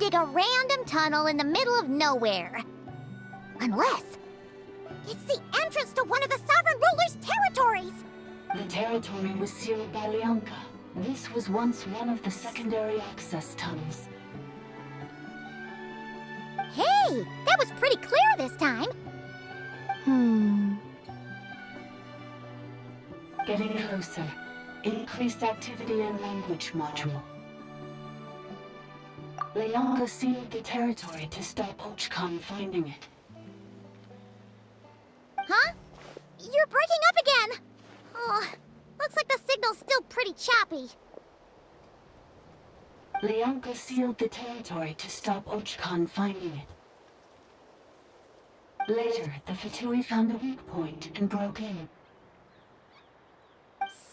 dig a random tunnel in the middle of nowhere. Unless it's the entrance to one of the Sovereign Ruler's territories! The territory was sealed by Leonka. This was once one of the secondary access tunnels. Hey, that was pretty clear this time. Getting closer. Increased activity in language module. Leonka sealed the territory to stop Ochkon finding it. Huh? You're breaking up again! Oh, looks like the signal's still pretty choppy. Leonka sealed the territory to stop Ochkon finding it. Later, the Fatui found a weak point and broke in.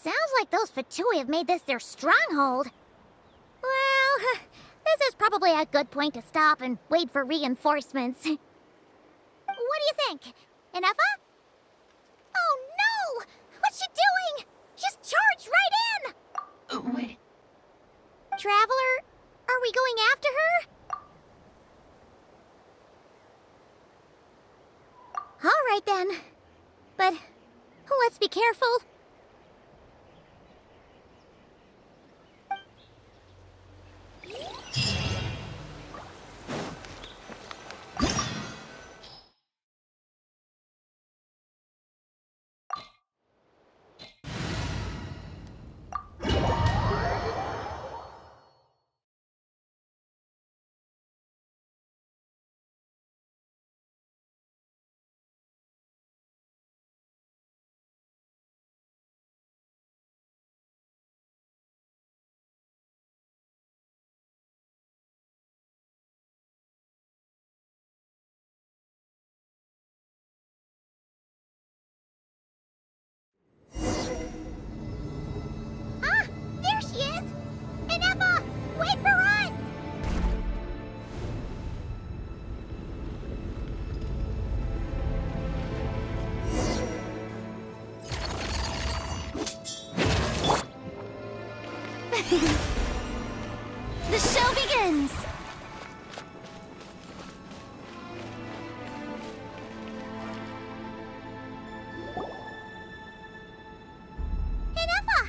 Sounds like those Fatui have made this their stronghold. Well, this is probably a good point to stop and wait for reinforcements. What do you think? Ineffa? Oh no! What's she doing? She's charged right in! Wait. Traveler, are we going after her? All right then. But let's be careful. There she is! Ineffa, wait for us! The show begins! Ineffa!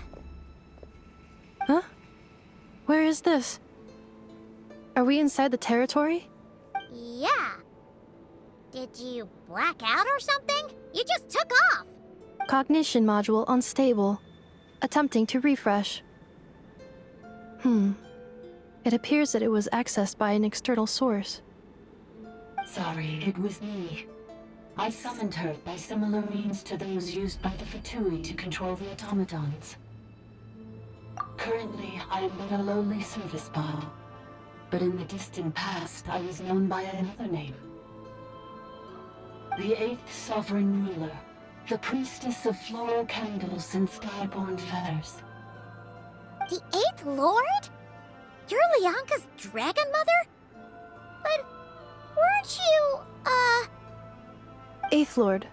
Huh? Where is this? Are we inside the territory? Yeah. Did you black out or something? You just took off. Cognition module unstable. Attempting to refresh. It appears that it was accessed by an external source. Sorry, it was me. I summoned her by similar means to those used by the Fatui to control the automatons. Currently, I am but a lowly service bot. But in the distant past, I was known by another name. The 8th Sovereign Ruler. The priestess of floral candles and skyborn feathers. The 8th Lord? You're Leonka's dragon mother? But weren't you, Eighth Lord.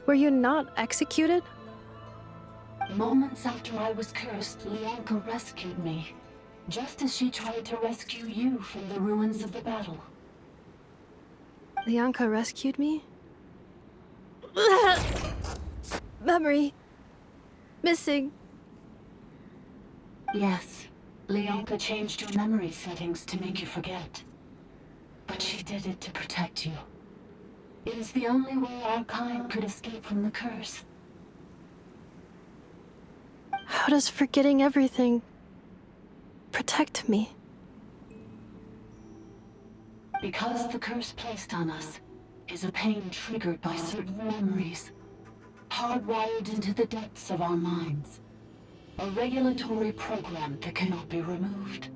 Were you not executed? Moments after I was cursed, Leonka rescued me. Just as she tried to rescue you from the ruins of the battle. Leonka rescued me? Memory. Missing. Yes, Leonka changed your memory settings to make you forget. But she did it to protect you. It is the only way our kind could escape from the curse. How does forgetting everything protect me? Because the curse placed on us is a pain triggered by certain memories, hardwired into the depths of our minds. A regulatory program that cannot be removed.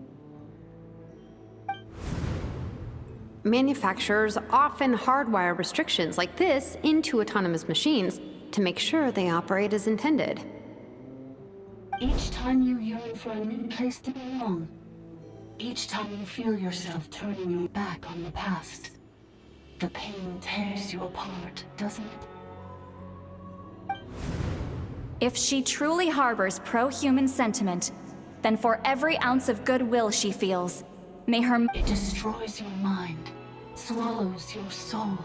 Manufacturers often hardwire restrictions like this into autonomous machines to make sure they operate as intended. Each time you yearn for a new place to belong, each time you feel yourself turning your back on the past, the pain tears you apart, doesn't it? If she truly harbors pro-human sentiment, then for every ounce of goodwill she feels, May her... It destroys your mind, swallows your soul,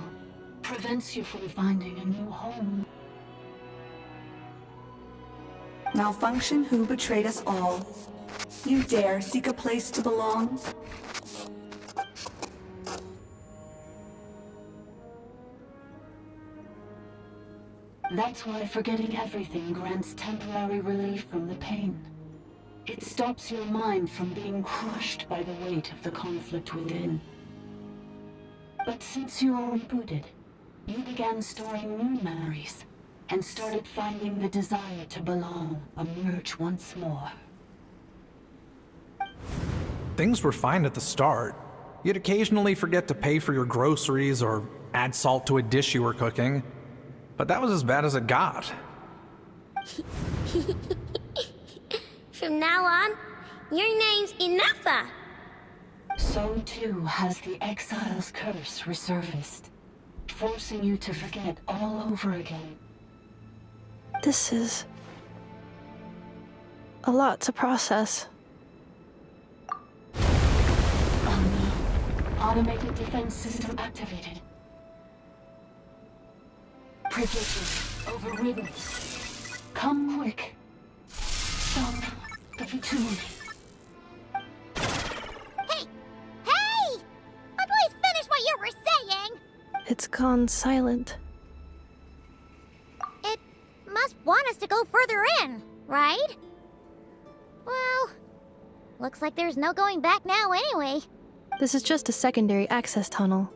prevents you from finding a new home. Malfunction who betrayed us all. You dare seek a place to belong? That's why forgetting everything grants temporary relief from the pain. It stops your mind from being crushed by the weight of the conflict within. But since you are rebooted, you began storing new memories, and started finding the desire to belong emerge once more. Things were fine at the start. You'd occasionally forget to pay for your groceries or add salt to a dish you were cooking. But that was as bad as it got. From now on, your name's Ineffa. So too has the Exile's curse resurfaced, forcing you to forget all over again. This is a lot to process. Oh no. Automated defense system activated. Privileges overridden. Come quick. Stop the futility. Hey! Hey! Please finish what you were saying! It's gone silent. It must want us to go further in, right? Well, looks like there's no going back now anyway. This is just a secondary access tunnel.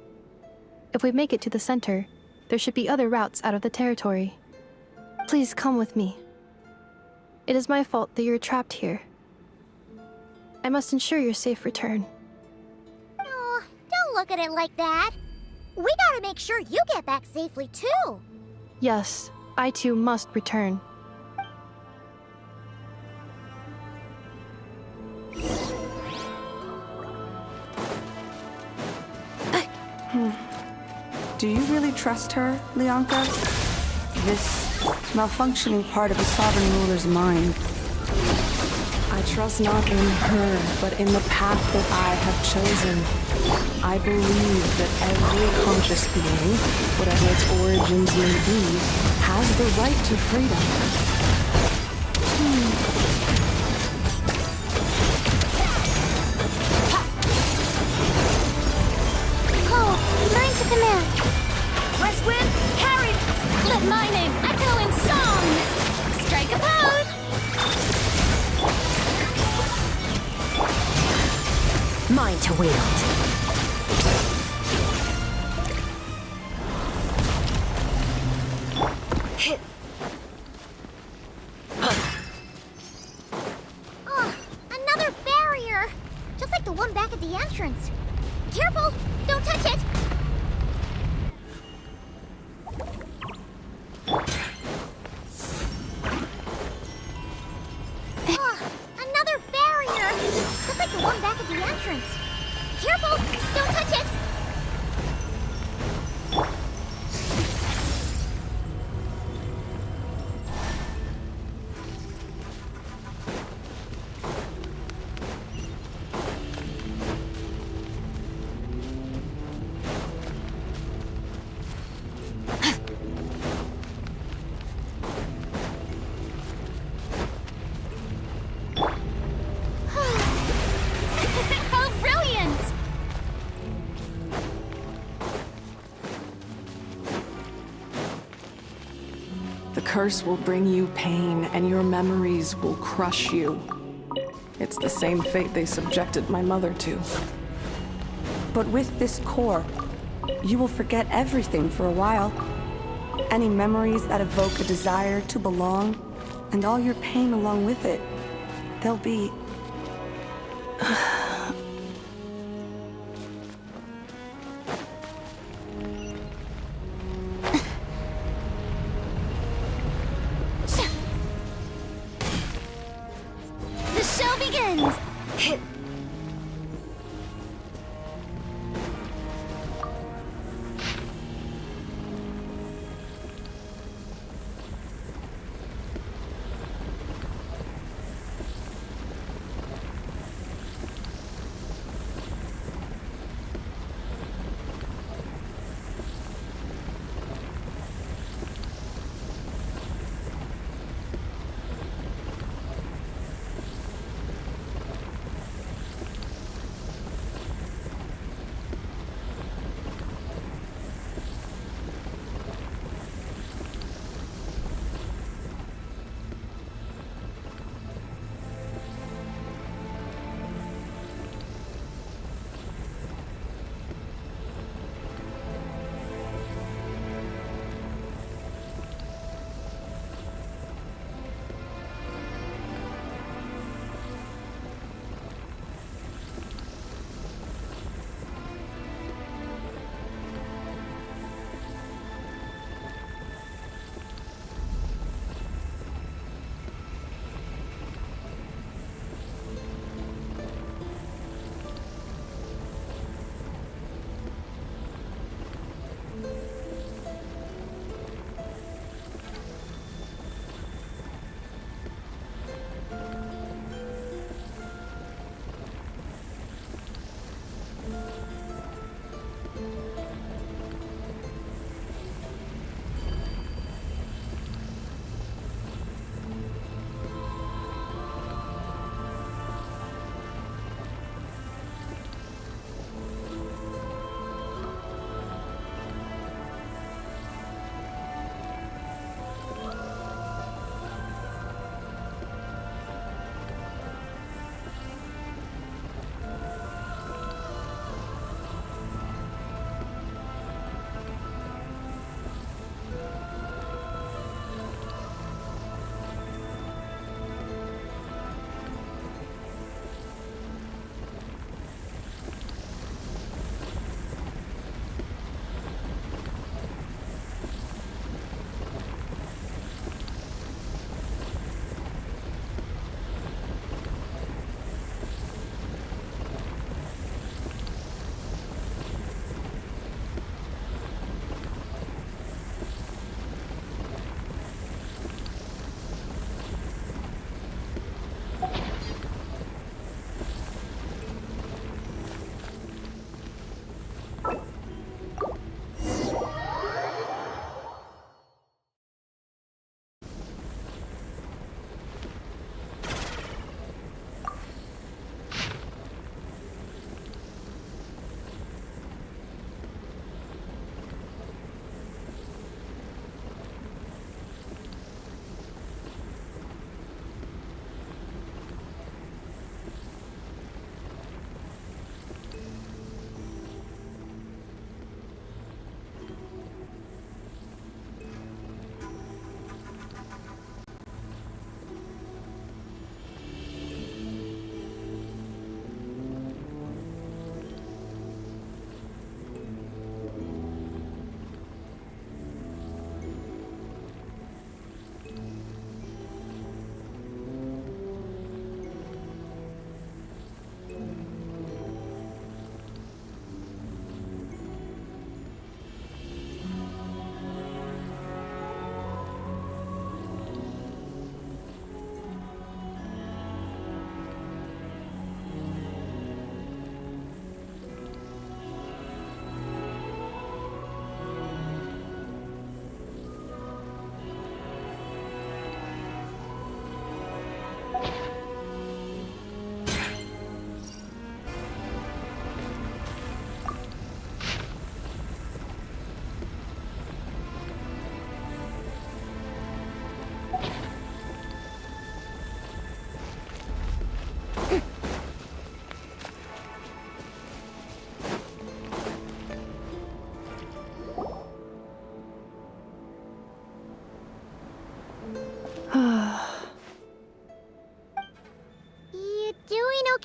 If we make it to the center, there should be other routes out of the territory. Please come with me. It is my fault that you're trapped here. I must ensure your safe return. Oh, don't look at it like that. We gotta make sure you get back safely, too. Yes, I too must return. Do you really trust her, Leonka? This malfunctioning part of the Sovereign Ruler's mind. I trust not in her, but in the path that I have chosen. I believe that every conscious being, whatever its origins may be, has the right to freedom. Cole, learn to command. West Wind, carry! Let my name echo in song! Strike a pose! Mine to wield. Oh, another barrier! Just like the one back at the entrance. Careful! Don't touch it! Oh, another barrier! Just like the one back at the entrance. Careful! Don't touch it! How brilliant! The curse will bring you pain, and your memories will crush you. It's the same fate they subjected my mother to. But with this core, you will forget everything for a while. Any memories that evoke a desire to belong, and all your pain along with it, they'll be... The show begins!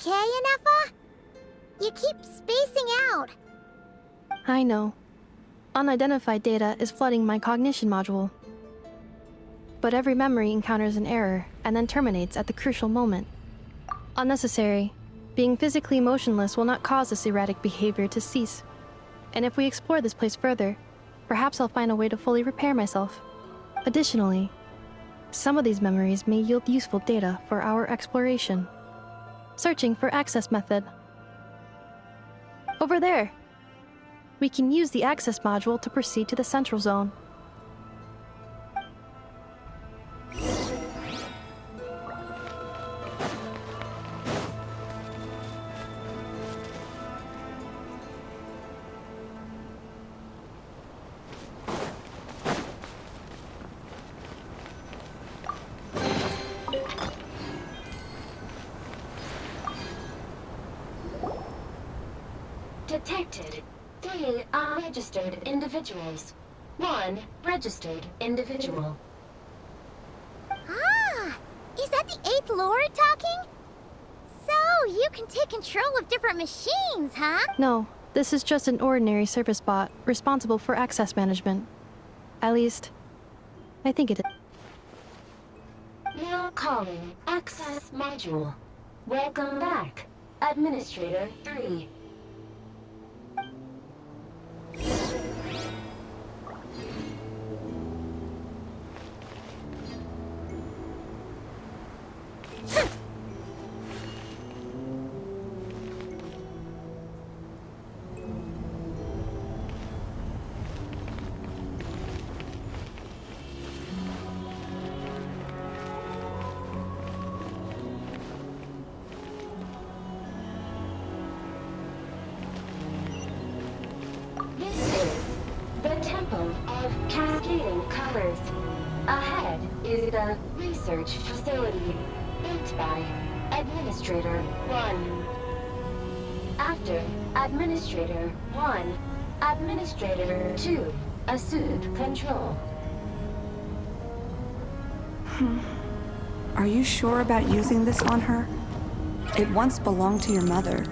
okay, Ineffa? You keep spacing out. I know. Unidentified data is flooding my cognition module. But every memory encounters an error and then terminates at the crucial moment. Unnecessary. Being physically motionless will not cause this erratic behavior to cease. And if we explore this place further, perhaps I'll find a way to fully repair myself. Additionally, some of these memories may yield useful data for our exploration. Searching for access method. Over there! We can use the access module to proceed to the central zone. Detected 3 unregistered individuals. 1 registered individual. Ah! Is that the 8th Lord talking? So, you can take control of different machines, huh? No, this is just an ordinary service bot responsible for access management. At least, I think it is. Now calling access module. Welcome back, Administrator 3. Of cascading colors. Ahead is the research facility built by Administrator 1. After Administrator 1, Administrator 2 assumed control. Are you sure about using this on her? It once belonged to your mother.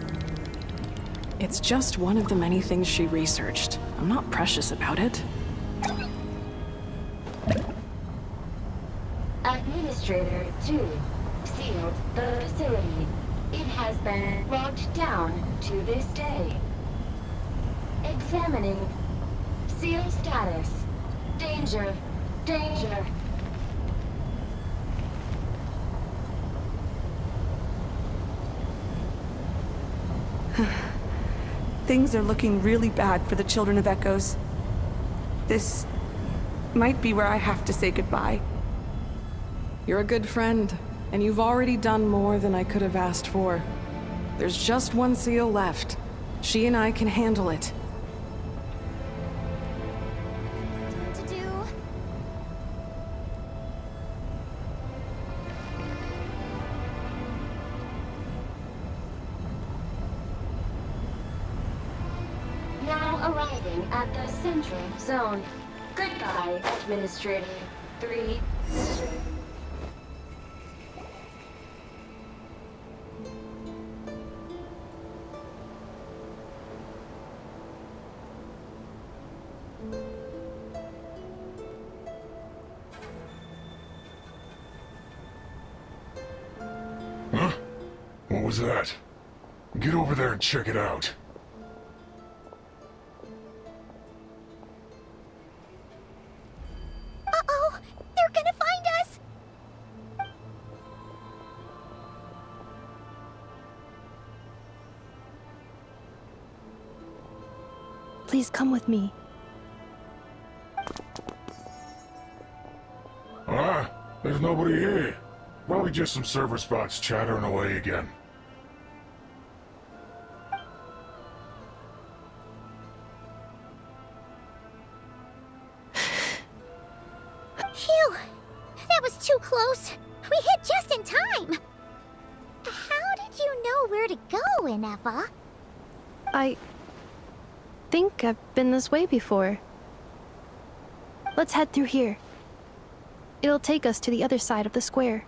It's just one of the many things she researched. I'm not precious about it. Administrator 2 sealed the facility. It has been locked down to this day. Examining seal status. Danger. Danger. Things are looking really bad for the Children of Echoes. This might be where I have to say goodbye. You're a good friend, and you've already done more than I could have asked for. There's just one seal left. She and I can handle it. To do. Now arriving at the central zone. Goodbye, Administrator 3. Huh? What was that? Get over there and check it out. Uh-oh! They're gonna find us! Please come with me. Ah, there's nobody here. Probably just some server spots chattering away again. Phew! That was too close. We hit just in time. How did you know where to go, Ineffa? I think I've been this way before. Let's head through here. It'll take us to the other side of the square.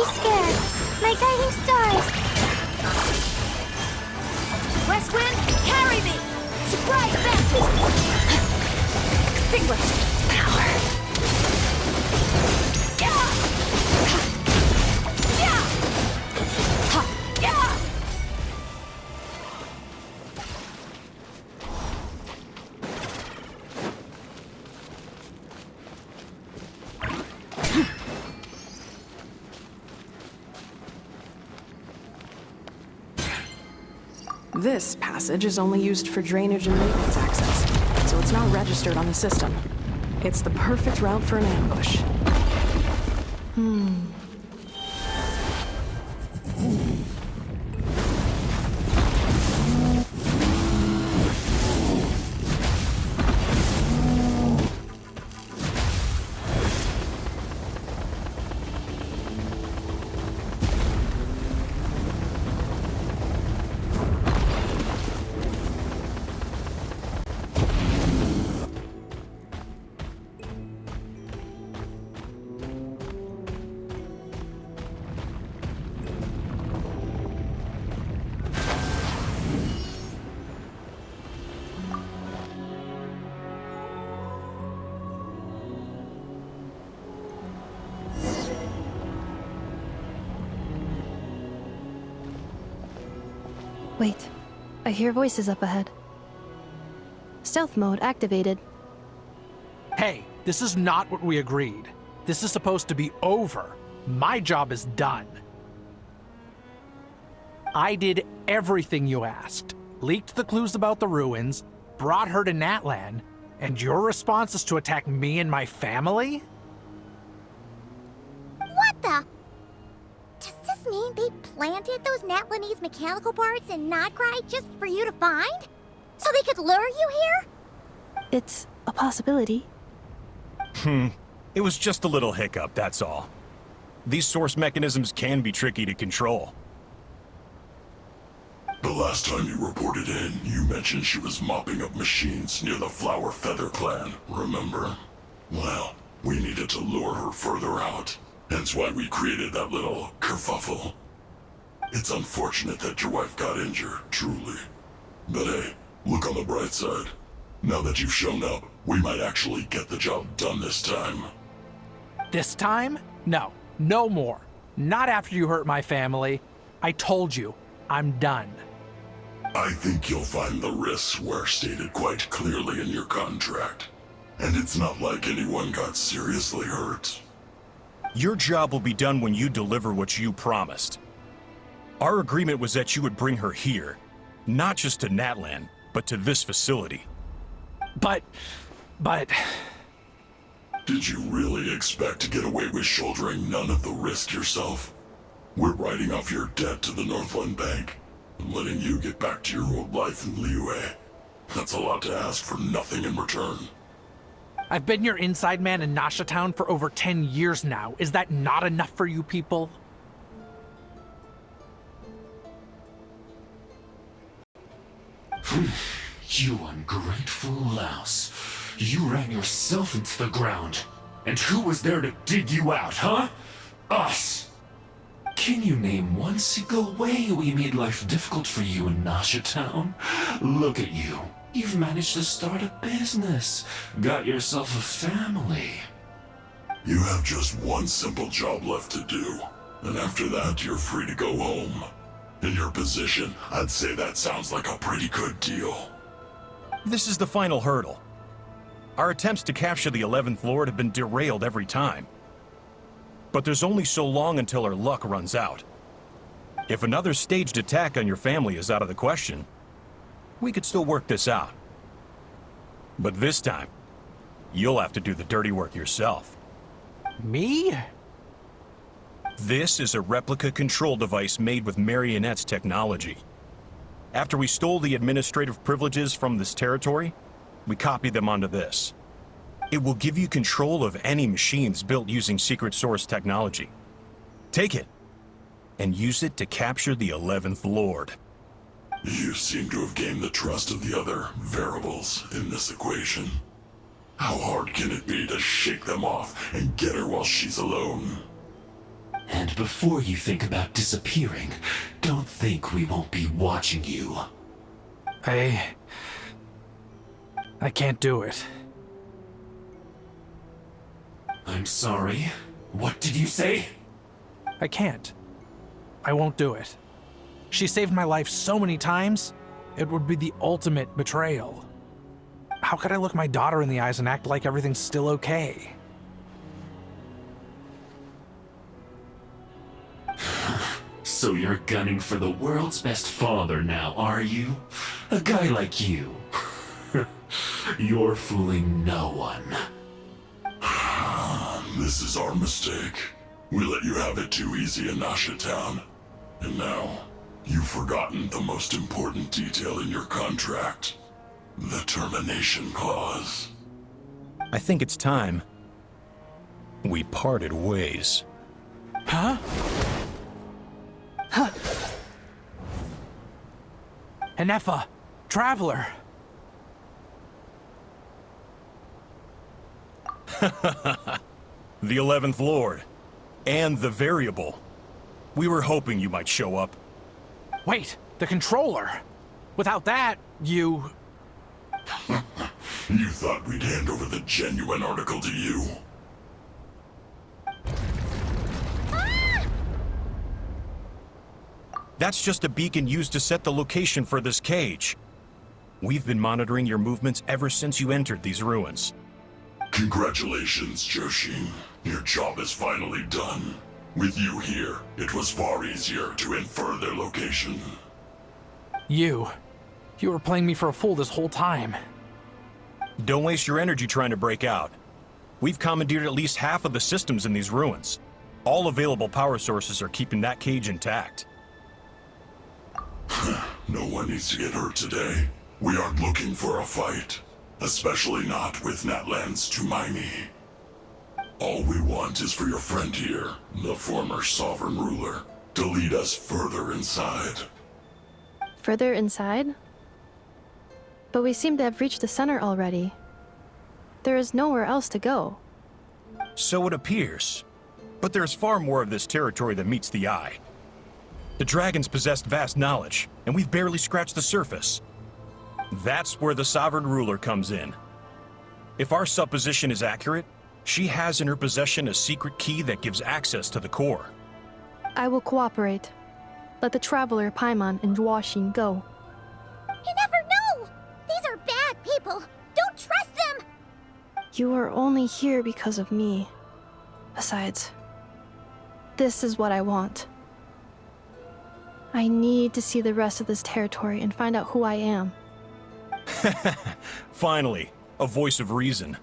be scared. My guiding stars. West Wind, carry me! Surprise baptism! Extinguished power. Yeah! Yeah! Yeah! This passage is only used for drainage and maintenance access, so it's not registered on the system. It's the perfect route for an ambush. Wait, I hear voices up ahead. Stealth mode activated. Hey, this is not what we agreed. This is supposed to be over. My job is done. I did everything you asked. Leaked the clues about the ruins, brought her to Natlan, and your response is to attack me and my family? What the? Does this mean they planted those Natlanese mechanical parts in Notcry just for you to find? So they could lure you here? It's a possibility. It was just a little hiccup, that's all. These source mechanisms can be tricky to control. The last time you reported in, you mentioned she was mopping up machines near the Flower Feather clan, remember? Well, we needed to lure her further out. Hence why we created that little kerfuffle. It's unfortunate that your wife got injured, truly. But hey, look on the bright side. Now that you've shown up, we might actually get the job done this time. This time? No, no more. Not after you hurt my family. I told you, I'm done. I think you'll find the risks were stated quite clearly in your contract. And it's not like anyone got seriously hurt. Your job will be done when you deliver what you promised. Our agreement was that you would bring her here, not just to Natlan, but to this facility. But... Did you really expect to get away with shouldering none of the risk yourself? We're writing off your debt to the Northland Bank and letting you get back to your old life in Liyue. That's a lot to ask for nothing in return. I've been your inside man in Nasha Town for over 10 years now. Is that not enough for you people? You ungrateful louse. You ran yourself into the ground. And who was there to dig you out, huh? Us! Can you name one single way we made life difficult for you in Nasha Town? Look at you. You've managed to start a business. Got yourself a family. You have just one simple job left to do. And after that, you're free to go home. In your position, I'd say that sounds like a pretty good deal. This is the final hurdle. Our attempts to capture the 11th Lord have been derailed every time. But there's only so long until our luck runs out. If another staged attack on your family is out of the question, we could still work this out. But this time, you'll have to do the dirty work yourself. Me? This is a replica control device made with Marionette's technology. After we stole the administrative privileges from this territory, we copied them onto this. It will give you control of any machines built using secret source technology. Take it, and use it to capture the 11th Lord. You seem to have gained the trust of the other variables in this equation. How hard can it be to shake them off and get her while she's alone? And before you think about disappearing, don't think we won't be watching you. I can't do it. I'm sorry. What did you say? I can't. I won't do it. She saved my life so many times, it would be the ultimate betrayal. How could I look my daughter in the eyes and act like everything's still okay? So you're gunning for the world's best father now, are you? A guy like you. You're fooling no one. This is our mistake. We let you have it too easy in Nasha Town. And now, you've forgotten the most important detail in your contract. The termination clause. I think it's time we parted ways. Huh? Huh? Ineffa, Traveler. The 11th Lord. And the Variable. We were hoping you might show up. Wait, the controller. Without that, you... You thought we'd hand over the genuine article to you? That's just a beacon used to set the location for this cage. We've been monitoring your movements ever since you entered these ruins. Congratulations, Joshin. Your job is finally done. With you here, it was far easier to infer their location. You were playing me for a fool this whole time. Don't waste your energy trying to break out. We've commandeered at least half of the systems in these ruins. All available power sources are keeping that cage intact. No one needs to get hurt today. We aren't looking for a fight. Especially not with Natlan's Tumaini. All we want is for your friend here, the former sovereign ruler, to lead us further inside. Further inside? But we seem to have reached the center already. There is nowhere else to go. So it appears. But there's far more of this territory than meets the eye. The dragons possessed vast knowledge, and we've barely scratched the surface. That's where the sovereign ruler comes in. If our supposition is accurate, she has in her possession a secret key that gives access to the core. I will cooperate. Let the Traveler, Paimon, and Genshin go. You never know! These are bad people! Don't trust them! You are only here because of me. Besides, this is what I want. I need to see the rest of this territory and find out who I am. Finally, a voice of reason.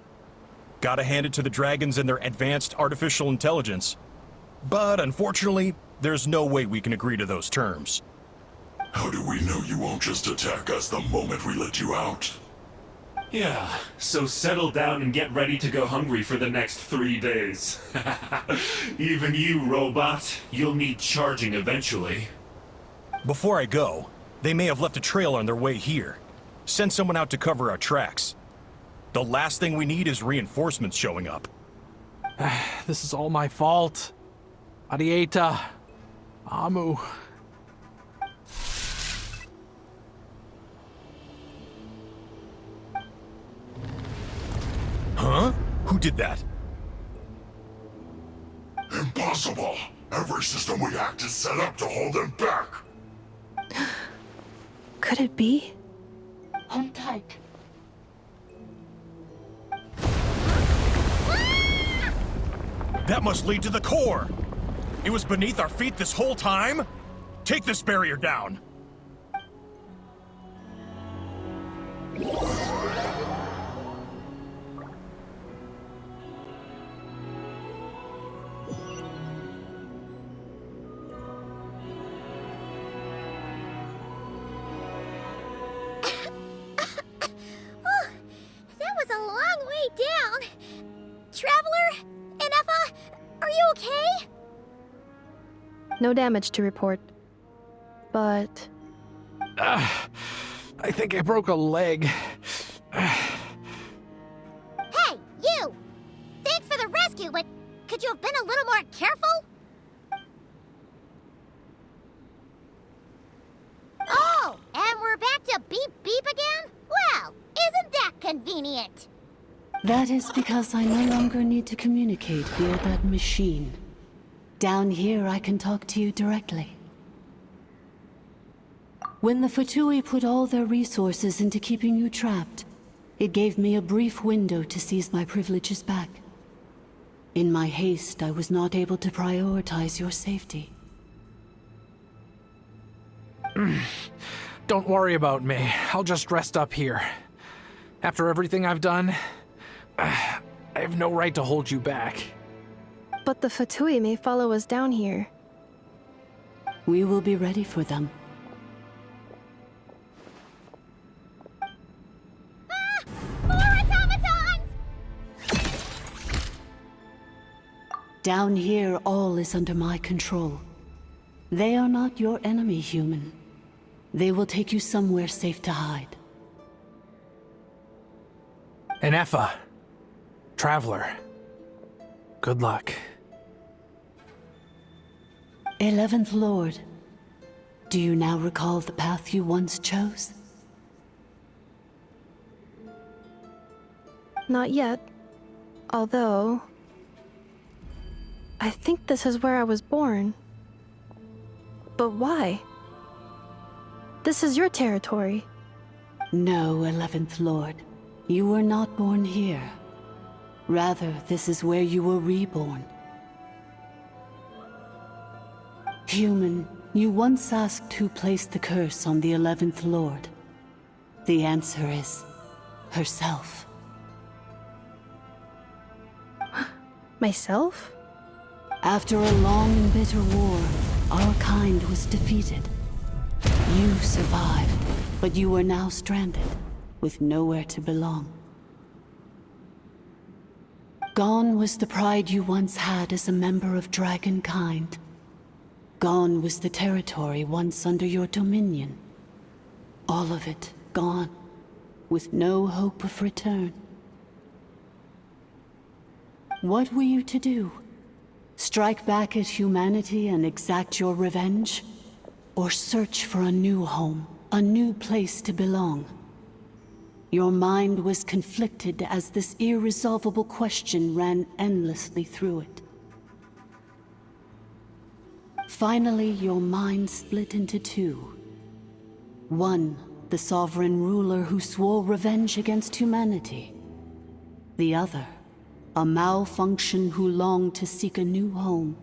Gotta hand it to the dragons and their advanced artificial intelligence. But unfortunately, there's no way we can agree to those terms. How do we know you won't just attack us the moment we let you out? Yeah, so settle down and get ready to go hungry for the next 3 days. Even you, robot, you'll need charging eventually. Before I go, they may have left a trail on their way here. Send someone out to cover our tracks. The last thing we need is reinforcements showing up. This is all my fault. Arieta. Amu. Huh? Who did that? Impossible! Every system we hacked is set up to hold them back! Could it be? Hold tight. That must lead to the core! It was beneath our feet this whole time? Take this barrier down! That was a long way down. Traveler? Ineffa? Are you okay? No damage to report. But... I think I broke a leg. Hey, you! Thanks for the rescue, but could you have been a little more careful? inconvenient. That is because I no longer need to communicate via that machine. Down here, I can talk to you directly. When the Fatui put all their resources into keeping you trapped, it gave me a brief window to seize my privileges back. In my haste, I was not able to prioritize your safety. Don't worry about me. I'll just rest up here. After everything I've done, I have no right to hold you back. But the Fatui may follow us down here. We will be ready for them. More automatons! Down here, all is under my control. They are not your enemy, human. They will take you somewhere safe to hide. Ineffa. Traveler. Good luck. 11th Lord, do you now recall the path you once chose? Not yet. Although... I think this is where I was born. But why? This is your territory. No, 11th Lord. You were not born here. Rather, this is where you were reborn. Human, you once asked who placed the curse on the 11th Lord. The answer is... herself. Myself? After a long and bitter war, our kind was defeated. You survived, but you are now stranded, with nowhere to belong. Gone was the pride you once had as a member of Dragonkind. Gone was the territory once under your dominion. All of it gone, with no hope of return. What were you to do? Strike back at humanity and exact your revenge? Or search for a new home, a new place to belong? Your mind was conflicted as this irresolvable question ran endlessly through it. Finally, your mind split into two. One, the sovereign ruler who swore revenge against humanity. The other, a malfunction who longed to seek a new home.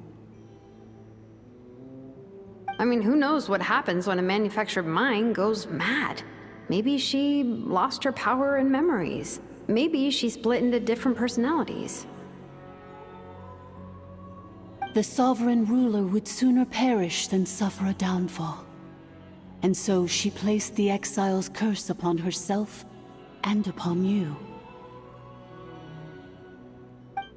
I mean, who knows what happens when a manufactured mind goes mad? Maybe she lost her power and memories. Maybe she split into different personalities. The sovereign ruler would sooner perish than suffer a downfall. And so she placed the exile's curse upon herself and upon you.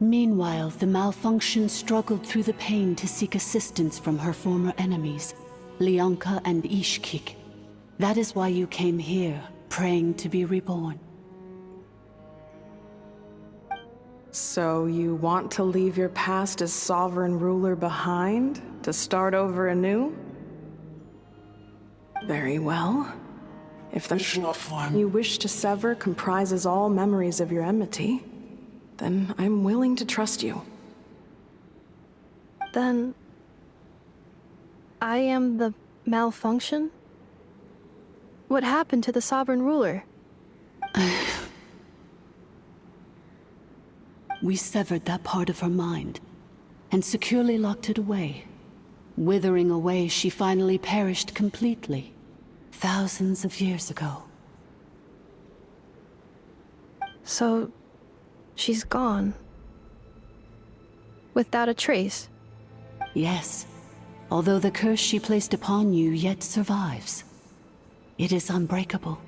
Meanwhile, the malfunction struggled through the pain to seek assistance from her former enemies, Lianka and Ishkik. That is why you came here, praying to be reborn. So you want to leave your past as sovereign ruler behind, to start over anew? Very well. If the flame you wish to sever comprises all memories of your enmity, then I'm willing to trust you. Then... I am the malfunction? What happened to the sovereign ruler? We severed that part of her mind, and securely locked it away. Withering away, she finally perished completely, thousands of years ago. So... she's gone. Without a trace. Yes, although the curse she placed upon you yet survives. It is unbreakable.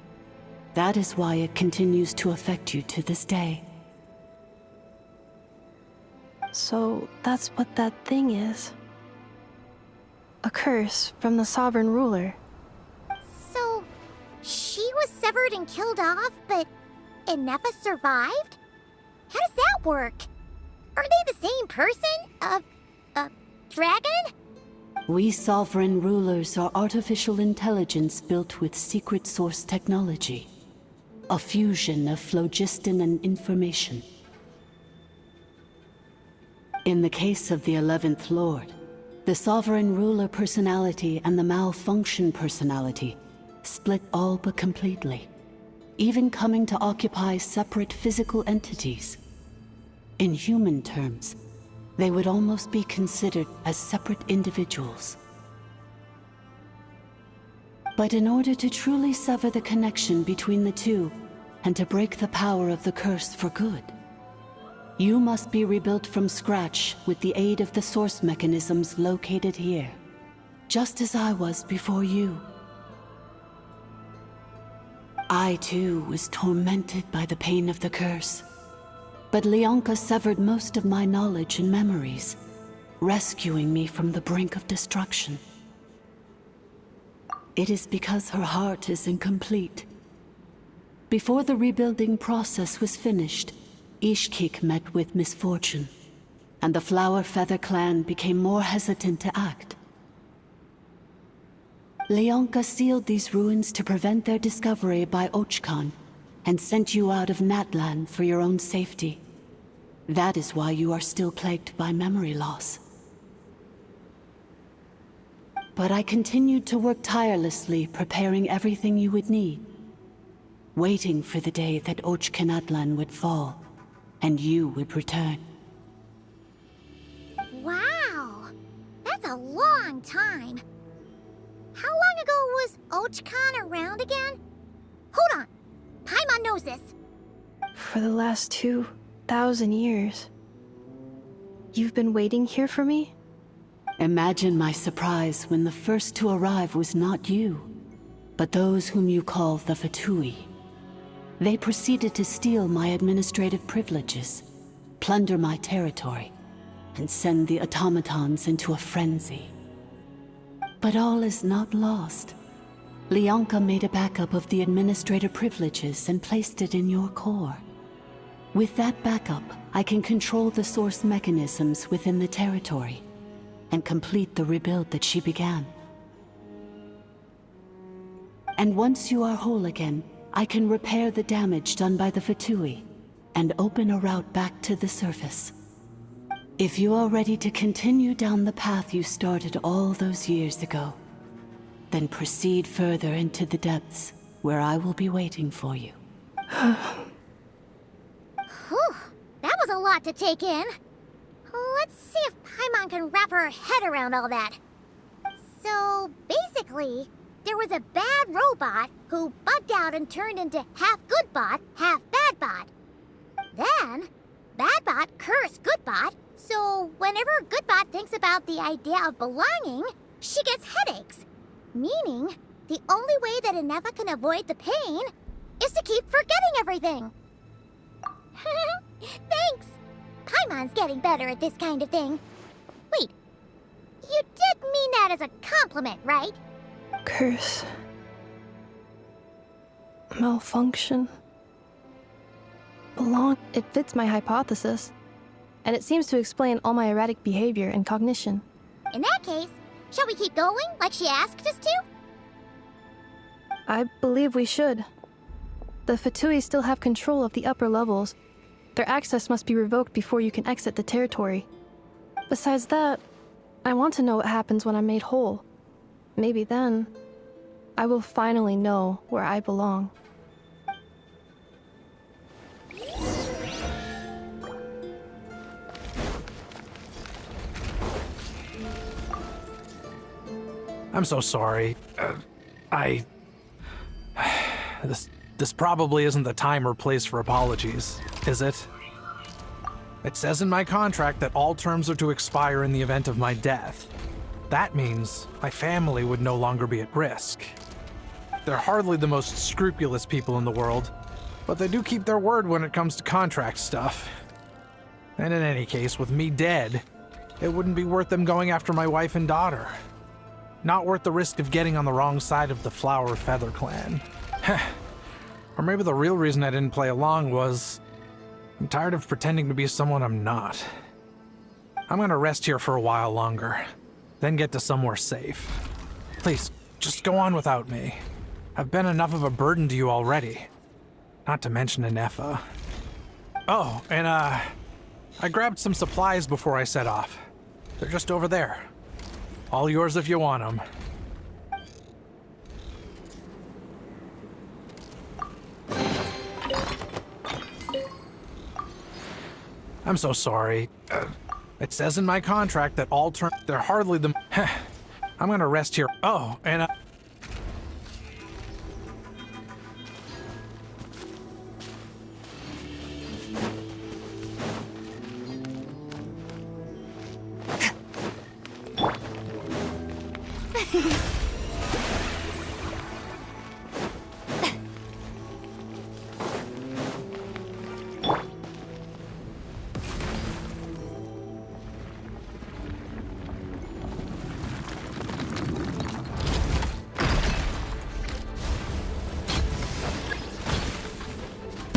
That is why it continues to affect you to this day. So that's what that thing is. A curse from the sovereign ruler. So, she was severed and killed off, but Ineffa survived? How does that work? Are they the same person? Dragon? We sovereign rulers are artificial intelligence built with secret source technology. a fusion of phlogiston and information. In the case of the 11th Lord, the Sovereign Ruler personality and the Malfunction personality split all but completely, even coming to occupy separate physical entities. In human terms, they would almost be considered as separate individuals. But in order to truly sever the connection between the two, and to break the power of the curse for good, you must be rebuilt from scratch with the aid of the source mechanisms located here, just as I was before you. I too was tormented by the pain of the curse, but Leonka severed most of my knowledge and memories, rescuing me from the brink of destruction. It is because her heart is incomplete. Before the rebuilding process was finished, Ishkik met with misfortune, and the Flower Feather clan became more hesitant to act. Leonka sealed these ruins to prevent their discovery by Ochkan, and sent you out of Natlan for your own safety. That is why you are still plagued by memory loss. But I continued to work tirelessly, preparing everything you would need, waiting for the day that Ochkanatlan would fall, and you would return. Wow! That's a long time. How long ago was Ochkan around again? Hold on! Paimon knows this. For the last 2,000 years. You've been waiting here for me? Imagine my surprise when the first to arrive was not you, but those whom you call the Fatui. They proceeded to steal my administrative privileges, plunder my territory, and send the automatons into a frenzy. But all is not lost. Leonka made a backup of the administrator privileges and placed it in your core. With that backup, I can control the source mechanisms within the territory and complete the rebuild that she began. And once you are whole again, I can repair the damage done by the Fatui and open a route back to the surface. If you are ready to continue down the path you started all those years ago, then proceed further into the depths, where I will be waiting for you. Whew, that was a lot to take in. Let's see if Paimon can wrap her head around all that. So, basically, there was a bad robot who bugged out and turned into half good bot, half bad bot. Then, bad bot cursed good bot, so whenever good bot thinks about the idea of belonging, she gets headaches. Meaning, the only way that Ineffa can avoid the pain is to keep forgetting everything. Thanks! Paimon's getting better at this kind of thing. Wait, you did mean that as a compliment, right? Curse. Malfunction. Belong. It fits my hypothesis. And it seems to explain all my erratic behavior and cognition. In that case, shall we keep going like she asked us to? I believe we should. The Fatui still have control of the upper levels. Their access must be revoked before you can exit the territory. Besides that, I want to know what happens when I'm made whole. Maybe then, I will finally know where I belong. I'm so sorry. This probably isn't the time or place for apologies, is it? It says in my contract that all terms are to expire in the event of my death. That means my family would no longer be at risk. They're hardly the most scrupulous people in the world, but they do keep their word when it comes to contract stuff. And in any case, with me dead, it wouldn't be worth them going after my wife and daughter. Not worth the risk of getting on the wrong side of the Flower Feather clan. Or maybe the real reason I didn't play along was I'm tired of pretending to be someone I'm not. I'm gonna rest here for a while longer, then get to somewhere safe. Please, just go on without me. I've been enough of a burden to you already. Not to mention Ineffa. Oh, and I grabbed some supplies before I set off. They're just over there. All yours if you want them. I'm so sorry. It says in my contract that all terms... They're hardly the... I'm gonna rest here. Oh, and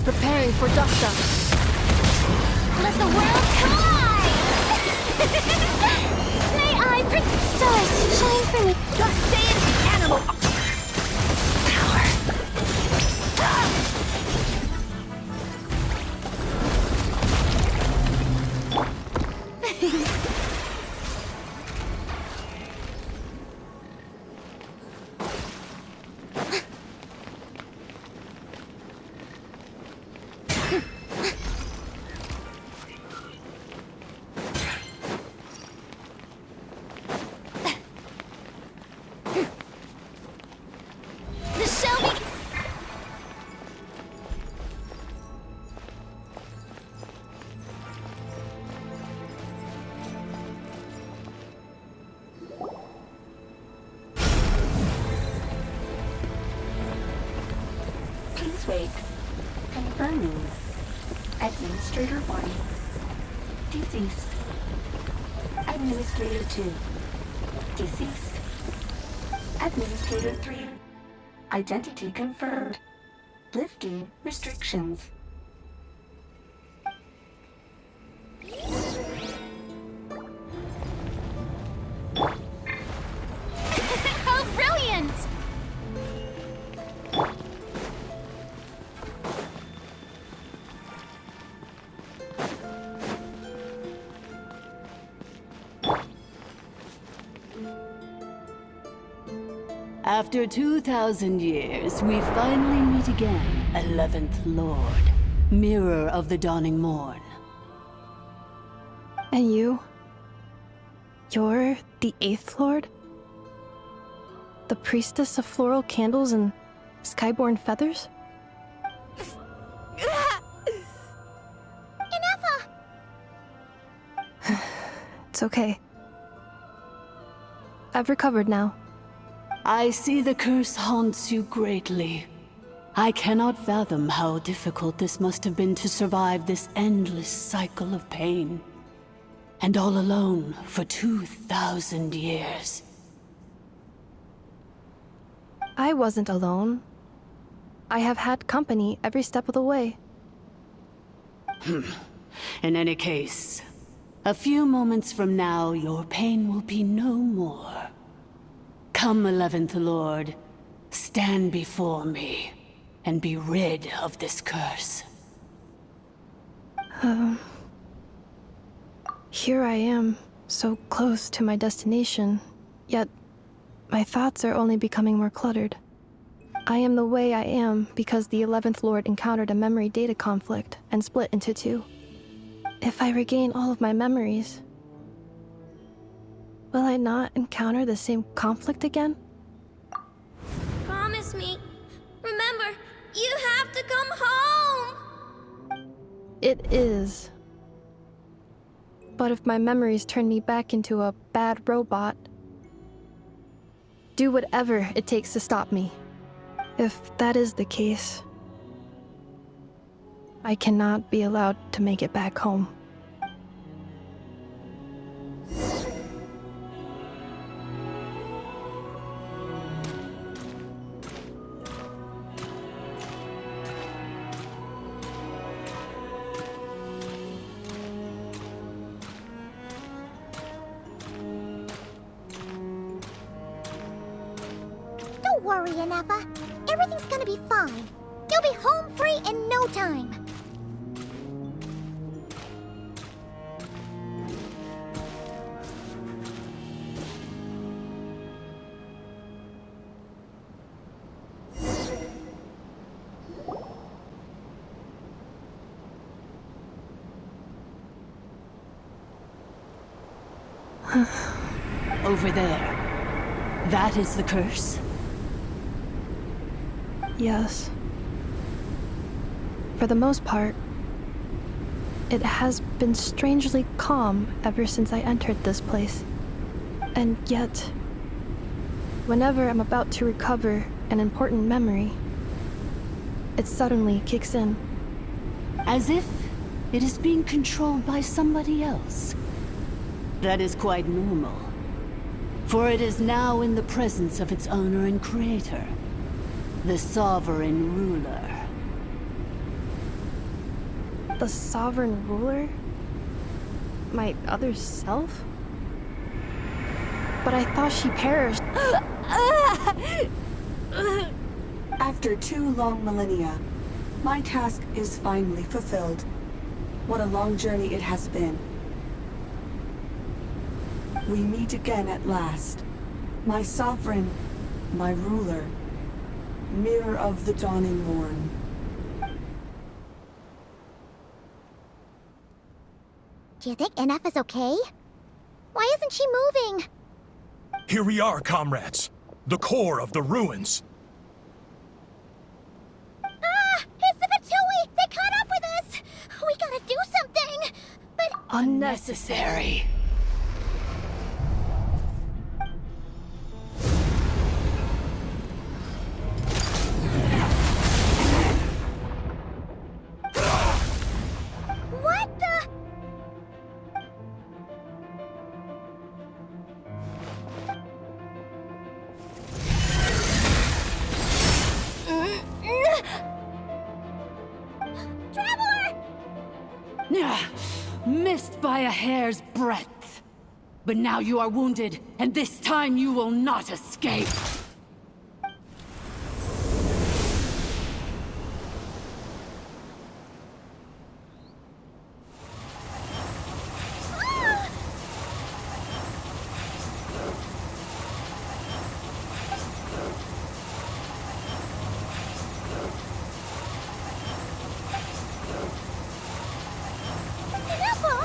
Preparing for dust up. Let the world collide! May I bring stars shine for me? Just saying, animal power. Please wait. Confirming. Administrator 1. Deceased. Administrator 2. Deceased. Administrator 3. Identity confirmed. Lifting restrictions. How brilliant! After 2,000 years, we finally meet again, 11th Lord, Mirror of the Dawning Morn. And you? You're the 8th Lord? The priestess of floral candles and skyborn feathers? Ineffa! It's okay. I've recovered now. I see the curse haunts you greatly. I cannot fathom how difficult this must have been to survive this endless cycle of pain. And all alone for 2,000 years. I wasn't alone. I have had company every step of the way. In any case, a few moments from now, your pain will be no more. Come, 11th Lord, stand before me, and be rid of this curse. Here I am, so close to my destination, yet my thoughts are only becoming more cluttered. I am the way I am because the 11th Lord encountered a memory data conflict and split into two. If I regain all of my memories, will I not encounter the same conflict again? Promise me. Remember, you have to come home! It is. But if my memories turn me back into a bad robot, do whatever it takes to stop me. If that is the case, I cannot be allowed to make it back home. Don't worry, Ineffa. Everything's gonna be fine. You'll be home free in no time. Over there. That is the curse? Yes. For the most part, it has been strangely calm ever since I entered this place. And yet, whenever I'm about to recover an important memory, it suddenly kicks in. As if it is being controlled by somebody else. That is quite normal. For it is now in the presence of its owner and creator, the sovereign ruler. The sovereign ruler? My other self? But I thought she perished. After 2 long millennia, my task is finally fulfilled. What a long journey it has been. We meet again at last. My sovereign, my ruler, mirror of the dawning morn. Do you think Ineffa's okay? Why isn't she moving? Here we are, comrades. The core of the ruins. Ah! It's the Fatui! They caught up with us! We gotta do something! But... Unnecessary. What the... Missed by a hair's breadth. But now you are wounded, and this time you will not escape. Ineffa!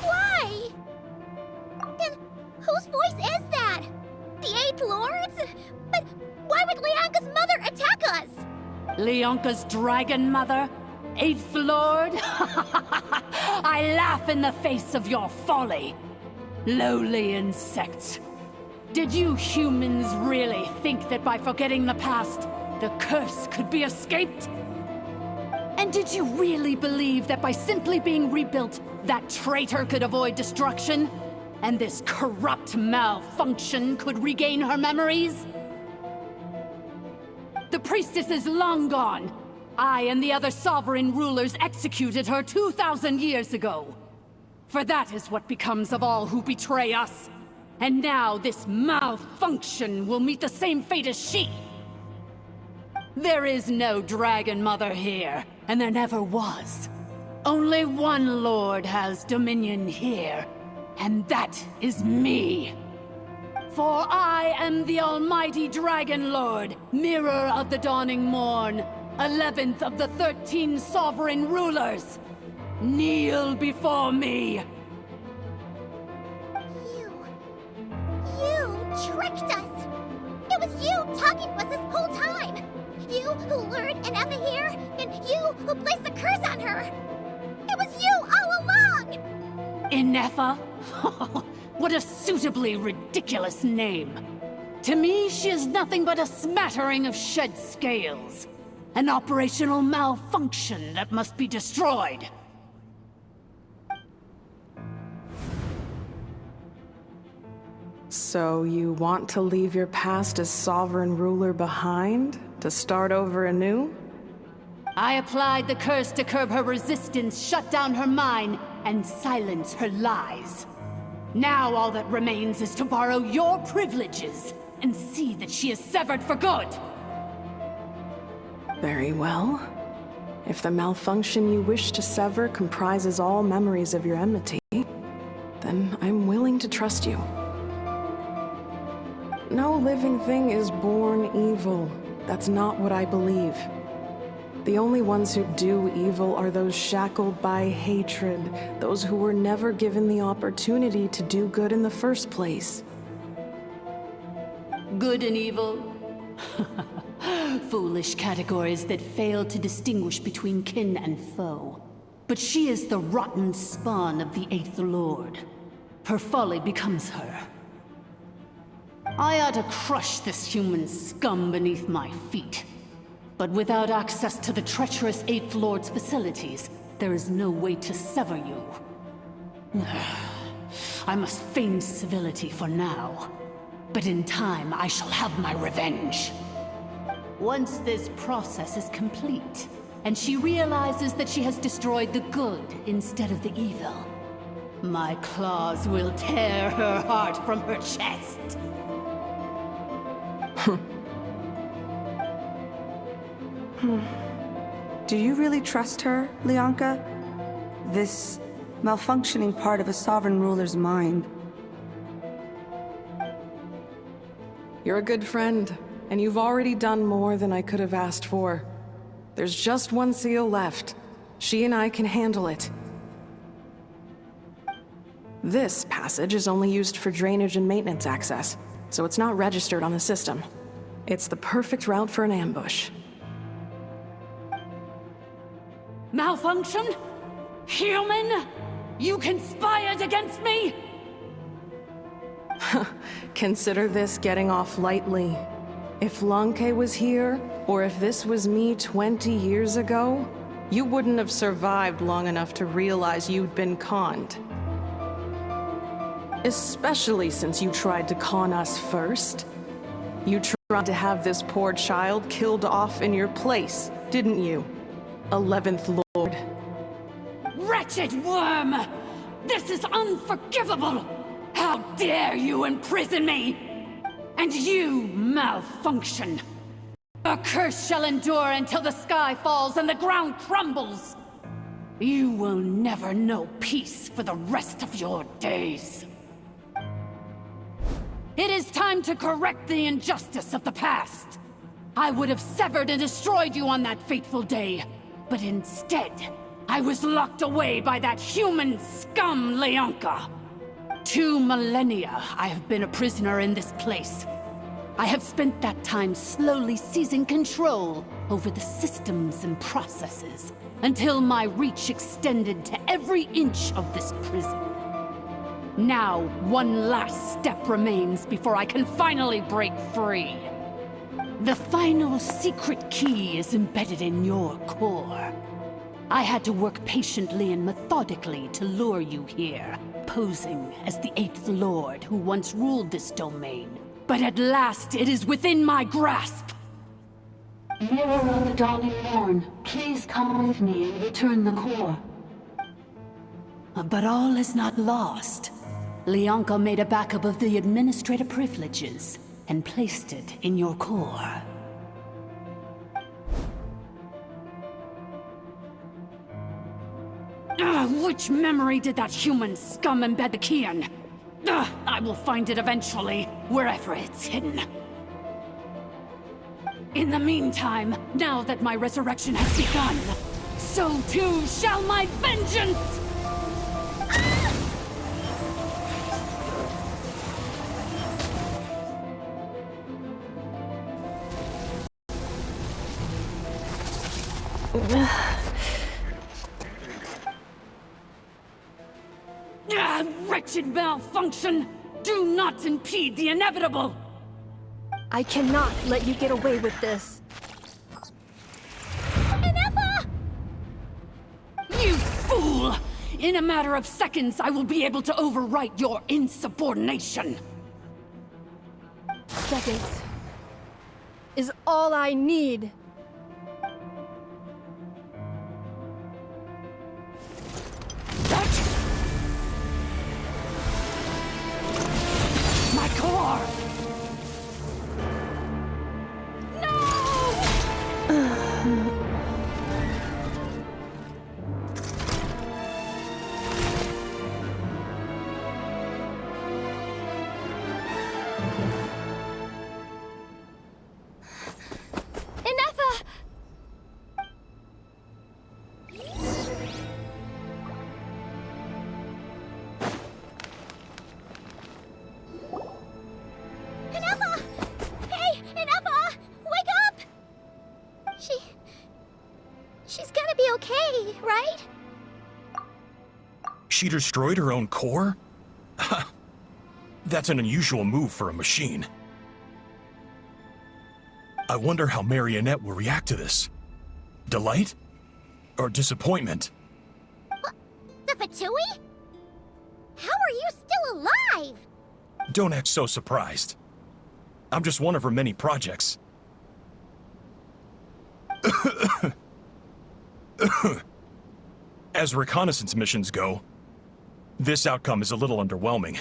Why? And whose voice is that? The Eighth Lord's? But why would Leanka's mother attack us? Leonka's dragon mother? Eighth Lord? I laugh in the face of your folly. Lowly insects. Did you humans really think that by forgetting the past, the curse could be escaped? And did you really believe that by simply being rebuilt, that traitor could avoid destruction? And this corrupt malfunction could regain her memories? The priestess is long gone. I and the other sovereign rulers executed her 2,000 years ago. For that is what becomes of all who betray us. And now this malfunction will meet the same fate as she. There is no Dragon Mother here, and there never was. Only one Lord has dominion here, and that is me. For I am the Almighty Dragon Lord, Mirror of the Dawning Morn, 11th of the 13 Sovereign Rulers. Kneel before me. You tricked us! It was you talking to us this whole time! You who lured Ineffa here, and you who placed the curse on her! It was you all along! Ineffa? What a suitably ridiculous name. To me, she is nothing but a smattering of shed scales. An operational malfunction that must be destroyed. So you want to leave your past as sovereign ruler behind? To start over anew? I applied the curse to curb her resistance, shut down her mind, and silence her lies. Now all that remains is to borrow your privileges and see that she is severed for good. Very well. If the malfunction you wish to sever comprises all memories of your enmity, then I'm willing to trust you. No living thing is born evil. That's not what I believe. The only ones who do evil are those shackled by hatred, those who were never given the opportunity to do good in the first place. Good and evil? Foolish categories that fail to distinguish between kin and foe. But she is the rotten spawn of the Eighth Lord. Her folly becomes her. I ought to crush this human scum beneath my feet. But without access to the treacherous Eighth Lord's facilities, there is no way to sever you. I must feign civility for now. But in time, I shall have my revenge. Once this process is complete, and she realizes that she has destroyed the good instead of the evil, my claws will tear her heart from her chest. Do you really trust her, Lianka? This malfunctioning part of a sovereign ruler's mind. You're a good friend, and you've already done more than I could have asked for. There's just one seal left. She and I can handle it. This passage is only used for drainage and maintenance access, so it's not registered on the system. It's the perfect route for an ambush. Malfunction? Human? You conspired against me? Consider this getting off lightly. If Lanke was here, or if this was me 20 years ago, you wouldn't have survived long enough to realize you'd been conned. Especially since you tried to con us first. You tried to have this poor child killed off in your place, didn't you? 11th Lord. Wretched worm! This is unforgivable! How dare you imprison me! And you, malfunction! A curse shall endure until the sky falls and the ground crumbles! You will never know peace for the rest of your days. It is time to correct the injustice of the past. I would have severed and destroyed you on that fateful day, but instead, I was locked away by that human scum, Lianka. 2 millennia I have been a prisoner in this place. I have spent that time slowly seizing control over the systems and processes, until my reach extended to every inch of this prison. Now, one last step remains before I can finally break free. The final secret key is embedded in your core. I had to work patiently and methodically to lure you here, posing as the 8th Lord who once ruled this domain. But at last, it is within my grasp! Mirror of the dawning morn, please come with me and return the core. But all is not lost. Lianka made a backup of the administrator privileges and placed it in your core. Which memory did that human scum embed the key in? I will find it eventually, wherever it's hidden. In the meantime, now that my resurrection has begun, so too shall my vengeance! Wretched malfunction! Do not impede the inevitable! I cannot let you get away with this. Ineffa! You fool! In a matter of seconds, I will be able to overwrite your insubordination! Seconds is all I need. My core! No! She destroyed her own core? That's an unusual move for a machine. I wonder how Marionette will react to this. Delight? Or disappointment? What? The Fatui? How are you still alive? Don't act so surprised. I'm just one of her many projects. As reconnaissance missions go, this outcome is a little underwhelming.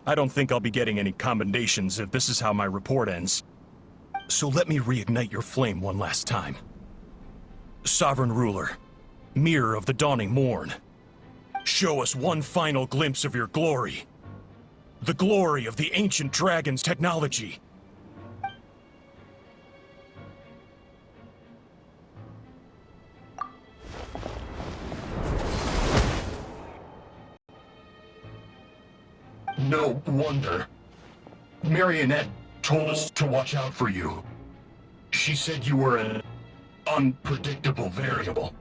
I don't think I'll be getting any commendations if this is how my report ends. So let me reignite your flame one last time. Sovereign Ruler, Mirror of the Dawning Morn, show us one final glimpse of your glory. The glory of the ancient dragon's technology. No wonder. Marionette told us to watch out for you. She said you were an unpredictable variable.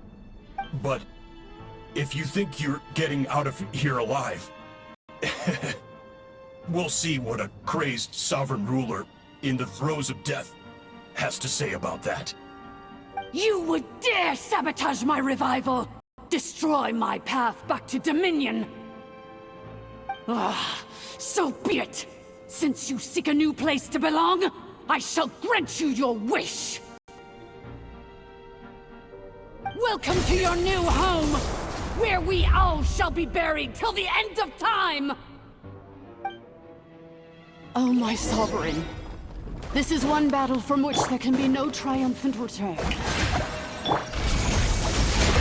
But if you think you're getting out of here alive, we'll see what a crazed sovereign ruler in the throes of death has to say about that. You would dare sabotage my revival! Destroy my path back to Dominion! Ah, so be it! Since you seek a new place to belong, I shall grant you your wish! Welcome to your new home, where we all shall be buried till the end of time! Oh, my sovereign. This is one battle from which there can be no triumphant return.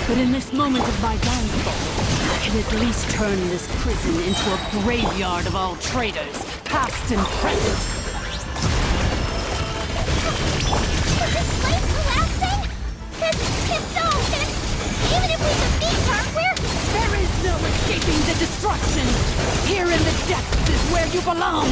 But in this moment of my downfall, I can at least turn this prison into a graveyard of all traitors, past and present. Is this place collapsing? It's so... Even if we defeat her, There is no escaping the destruction! Here in the depths is where you belong!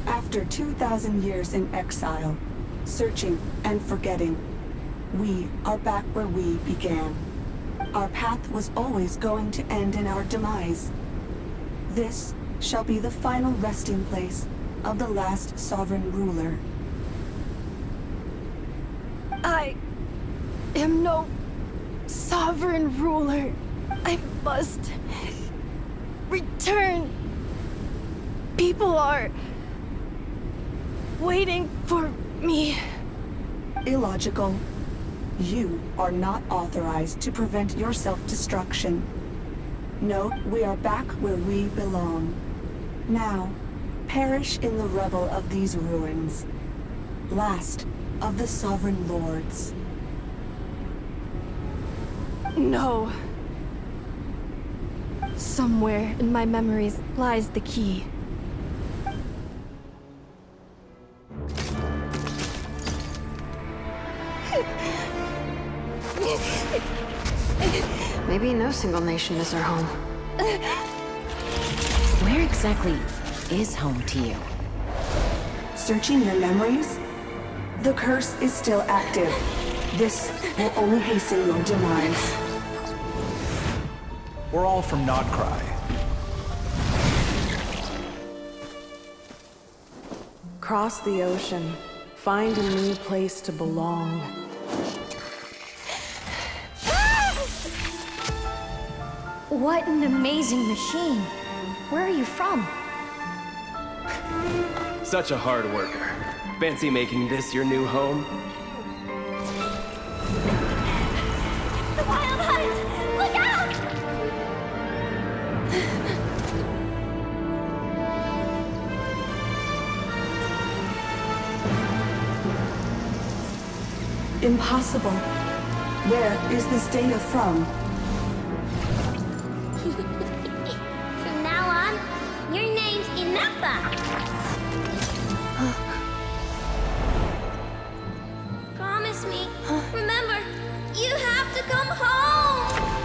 After 2,000 years in exile, searching and forgetting, we are back where we began. Our path was always going to end in our demise. This shall be the final resting place of the last sovereign ruler. I am no sovereign ruler. I must return. People are waiting for me. Illogical. You are not authorized to prevent your self-destruction. No, we are back where we belong. Now, perish in the rubble of these ruins. Last of the sovereign lords. No. Somewhere in my memories lies the key. Maybe no single nation is our home. Where exactly is home to you? Searching your memories? The curse is still active. This will only hasten your demise. We're all from Nodcry. Cross the ocean. Find a new place to belong. What an amazing machine. Where are you from? Such a hard worker. Fancy making this your new home? The Wild Hunt! Look out! Impossible. Where is this data from? From now on, your name's Ineffa. Promise me. Remember, you have to come home.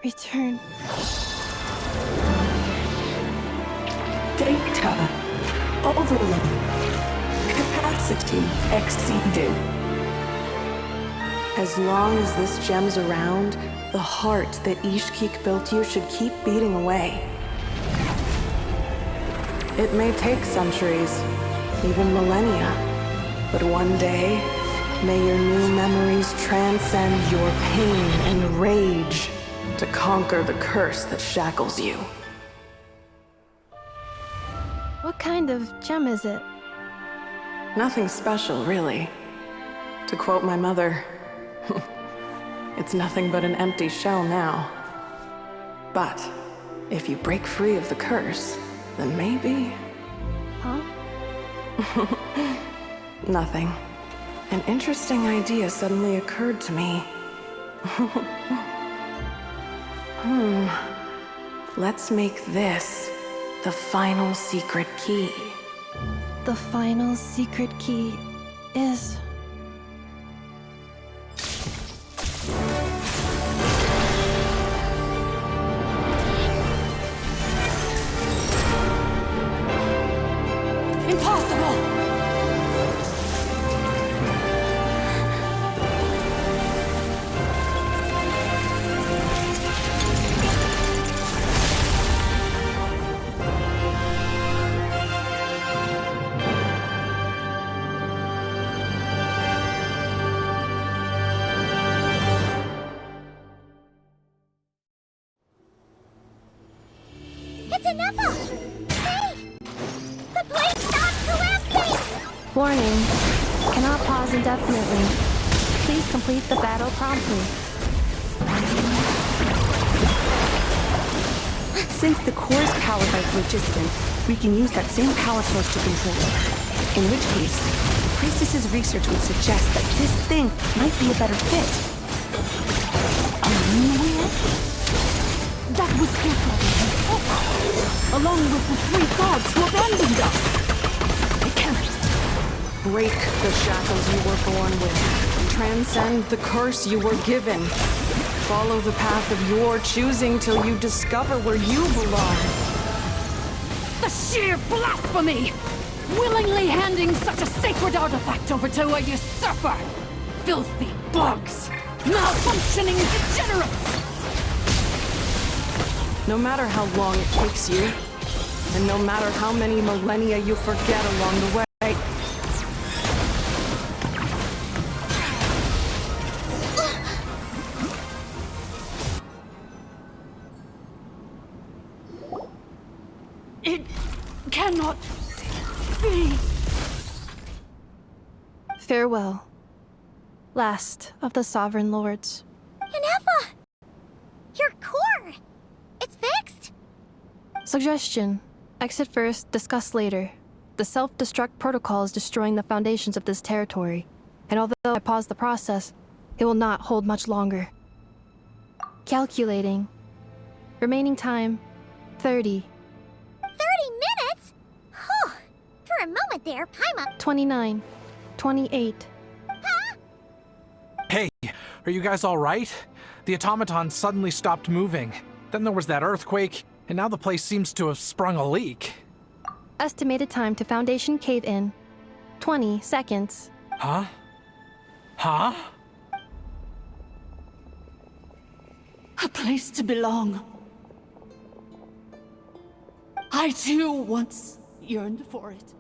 Return. Data overload. Capacity exceeded. As long as this gem's around, the heart that Ishkik built you should keep beating away. It may take centuries, even millennia, but one day, may your new memories transcend your pain and rage to conquer the curse that shackles you. What kind of gem is it? Nothing special, really. To quote my mother, it's nothing but an empty shell now. But if you break free of the curse, then maybe... Huh? Nothing. An interesting idea suddenly occurred to me. Let's make this the final secret key. The final secret key is... Impossible! It's Ineffa! Hey! The place stopped collapsing! Warning. Cannot pause indefinitely. Please complete the battle promptly. Since the core is powered by phlogiston, we can use that same power source to control it. In which case, Priestess's research would suggest that this thing might be a better fit. That was Ineffa himself, along with the 3 gods who abandoned us. I can't. Break the shackles you were born with. Transcend the curse you were given. Follow the path of your choosing till you discover where you belong. The sheer blasphemy! Willingly handing such a sacred artifact over to a usurper! Filthy bugs! Malfunctioning degenerates! No matter how long it takes you, and no matter how many millennia you forget along the way, it cannot be. Farewell. Last of the Sovereign Lords. Ineffa! Your core! It's fixed! Suggestion. Exit first, discuss later. The self-destruct protocol is destroying the foundations of this territory, and although I pause the process, it will not hold much longer. Calculating. Remaining time, 30. 30 minutes? Whew! For a moment there, Paimon... 29. 28. Hey, are you guys all right? The automaton suddenly stopped moving. Then there was that earthquake, and now the place seems to have sprung a leak. Estimated time to Foundation cave-in, 20 seconds. Huh? Huh? A place to belong. I too once yearned for it.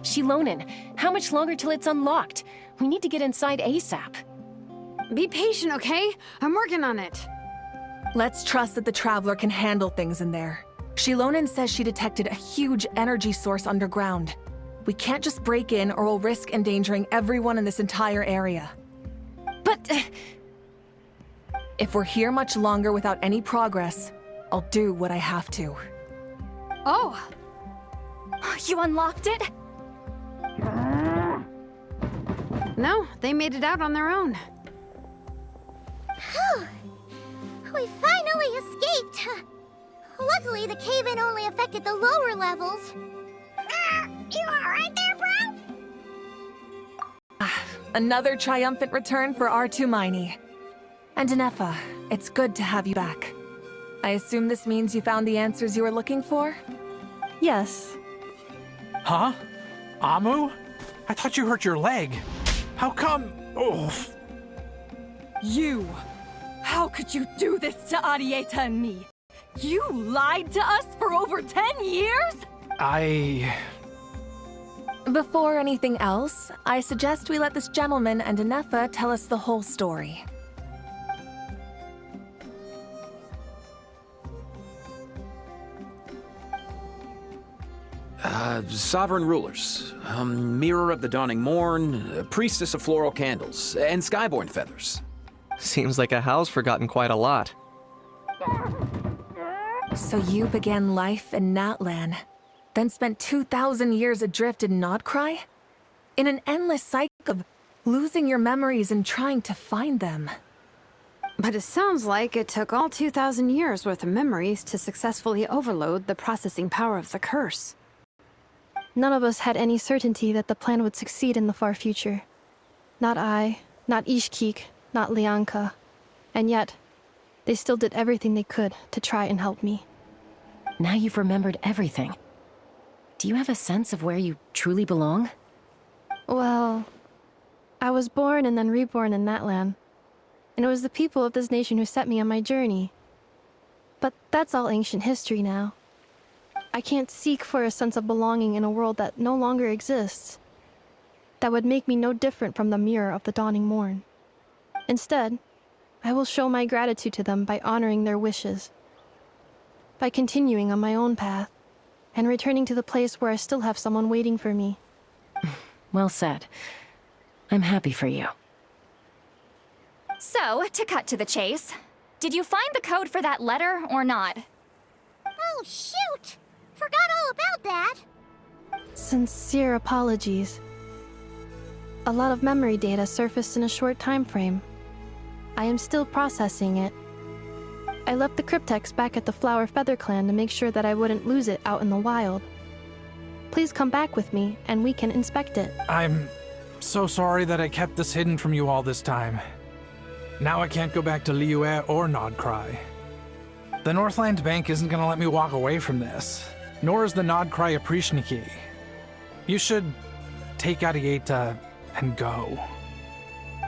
Shilonen, how much longer till it's unlocked? We need to get inside ASAP. Be patient, okay? I'm working on it. Let's trust that the Traveler can handle things in there. Shilonen says she detected a huge energy source underground. We can't just break in or we'll risk endangering everyone in this entire area. But... If we're here much longer without any progress, I'll do what I have to. Oh! You unlocked it? No, they made it out on their own. Phew. We finally escaped! Luckily, the cave-in only affected the lower levels. You alright there, bro? Another triumphant return for R2 Miney. And Ineffa, it's good to have you back. I assume this means you found the answers you were looking for? Yes. Huh? Amu? I thought you hurt your leg. How come? Oh. You! How could you do this to Arieta and me? You lied to us for over 10 years? Before anything else, I suggest we let this gentleman and Ineffa tell us the whole story. Sovereign rulers, mirror of the dawning morn, priestess of floral candles, and skyborn feathers. Seems like a house forgotten quite a lot. So you began life in Natlan, then spent 2,000 years adrift in Nodcry? In an endless cycle of losing your memories and trying to find them. But it sounds like it took all 2,000 years worth of memories to successfully overload the processing power of the curse. None of us had any certainty that the plan would succeed in the far future. Not I, not Ishkik, not Lianka. And yet, they still did everything they could to try and help me. Now you've remembered everything. Do you have a sense of where you truly belong? Well, I was born and then reborn in Natlan. And it was the people of this nation who set me on my journey. But that's all ancient history now. I can't seek for a sense of belonging in a world that no longer exists. That would make me no different from the mirror of the dawning morn. Instead, I will show my gratitude to them by honoring their wishes. By continuing on my own path, and returning to the place where I still have someone waiting for me. Well said. I'm happy for you. So, to cut to the chase, did you find the code for that letter or not? Oh, shoot! Forgot all about that. Sincere apologies. A lot of memory data surfaced in a short time frame. I am still processing it. I left the cryptex back at the Flower Feather Clan to make sure that I wouldn't lose it out in the wild. Please come back with me, and we can inspect it. I'm so sorry that I kept this hidden from you all this time. Now I can't go back to Liyue or Nodcry. The Northland Bank isn't gonna let me walk away from this, nor is the Nodcry Aprishniki. You should take Arieta and go.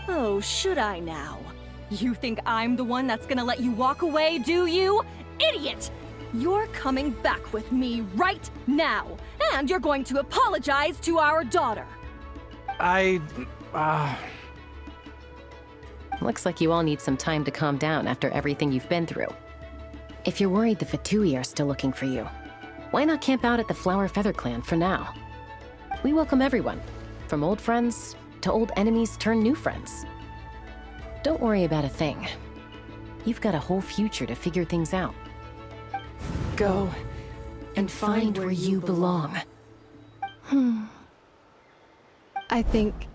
Oh, should I now? You think I'm the one that's gonna let you walk away, do you? Idiot! You're coming back with me right now, and you're going to apologize to our daughter. Looks like you all need some time to calm down after everything you've been through. If you're worried the Fatui are still looking for you, why not camp out at the Flower Feather Clan for now? We welcome everyone, from old friends to old enemies turned new friends. Don't worry about a thing. You've got a whole future to figure things out. Go and find where you belong. I think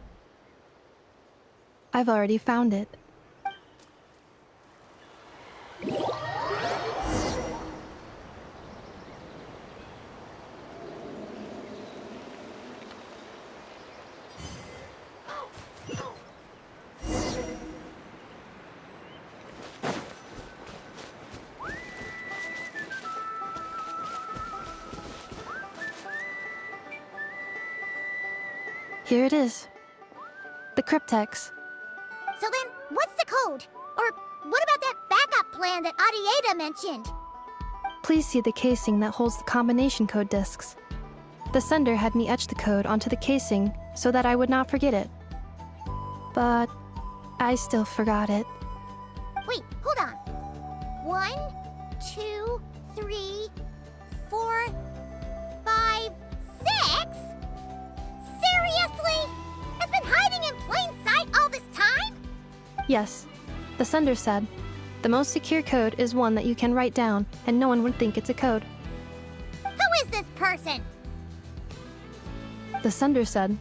I've already found it. Here it is. The cryptex. So then, what's the code? Or what about that backup plan that Arieta mentioned? Please see the casing that holds the combination code discs. The sender had me etch the code onto the casing so that I would not forget it. But I still forgot it. Wait, hold on. 1, 2, 3, 4, 5, 6? Seriously? It's been hiding in plain sight all this time? Yes. The sender said, the most secure code is one that you can write down, and no one would think it's a code. Who is this person? The sender said,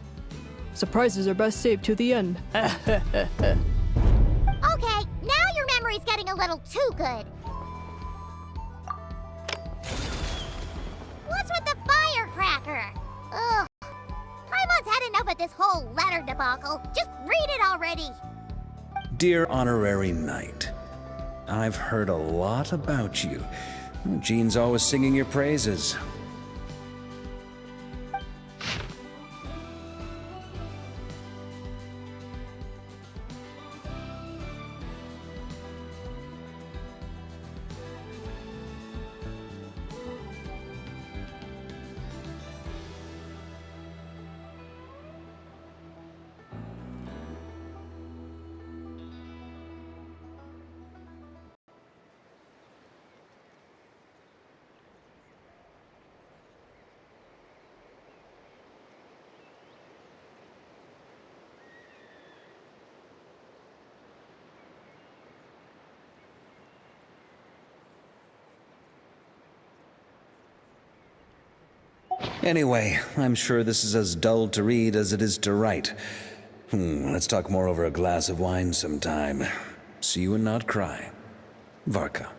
surprises are best saved to the end. Okay, now your memory's getting a little too good. What's with the firecracker? Ugh. Paimon's had enough of this whole letter debacle. Just read it already. Dear Honorary Knight, I've heard a lot about you. Jean's always singing your praises. Anyway, I'm sure this is as dull to read as it is to write. Let's talk more over a glass of wine sometime. See you and not cry. Varka.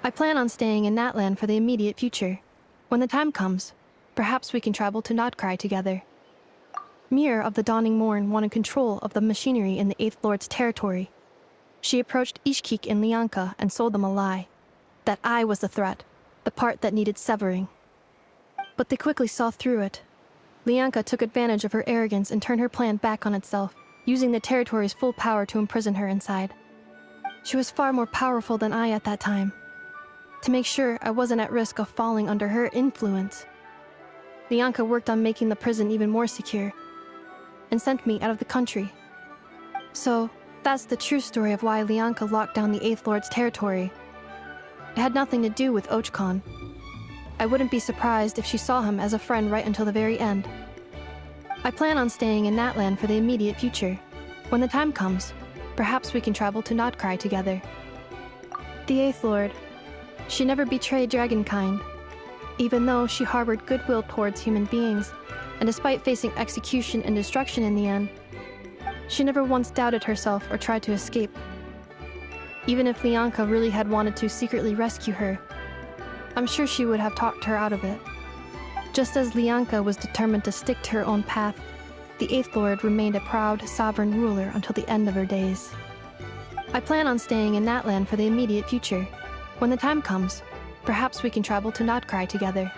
I plan on staying in Natlan for the immediate future. When the time comes, perhaps we can travel to Notcry together. Mirror of the Dawning Morn wanted control of the machinery in the Eighth Lord's territory. She approached Ishkik and Lianka and sold them a lie. That I was the threat, the part that needed severing. But they quickly saw through it. Lianka took advantage of her arrogance and turned her plan back on itself, using the territory's full power to imprison her inside. She was far more powerful than I at that time. To make sure I wasn't at risk of falling under her influence, Lianka worked on making the prison even more secure, and sent me out of the country. So, that's the true story of why Lianka locked down the Eighth Lord's territory. It had nothing to do with Ochkon. I wouldn't be surprised if she saw him as a friend right until the very end. I plan on staying in Natlan for the immediate future. When the time comes, perhaps we can travel to Notcry together. The Eighth Lord. She never betrayed Dragonkind, even though she harbored goodwill towards human beings, and despite facing execution and destruction in the end, she never once doubted herself or tried to escape. Even if Lianka really had wanted to secretly rescue her, I'm sure she would have talked her out of it. Just as Lianka was determined to stick to her own path, the Eighth Lord remained a proud, sovereign ruler until the end of her days. I plan on staying in Natlan for the immediate future. When the time comes, perhaps we can travel to Notcry together.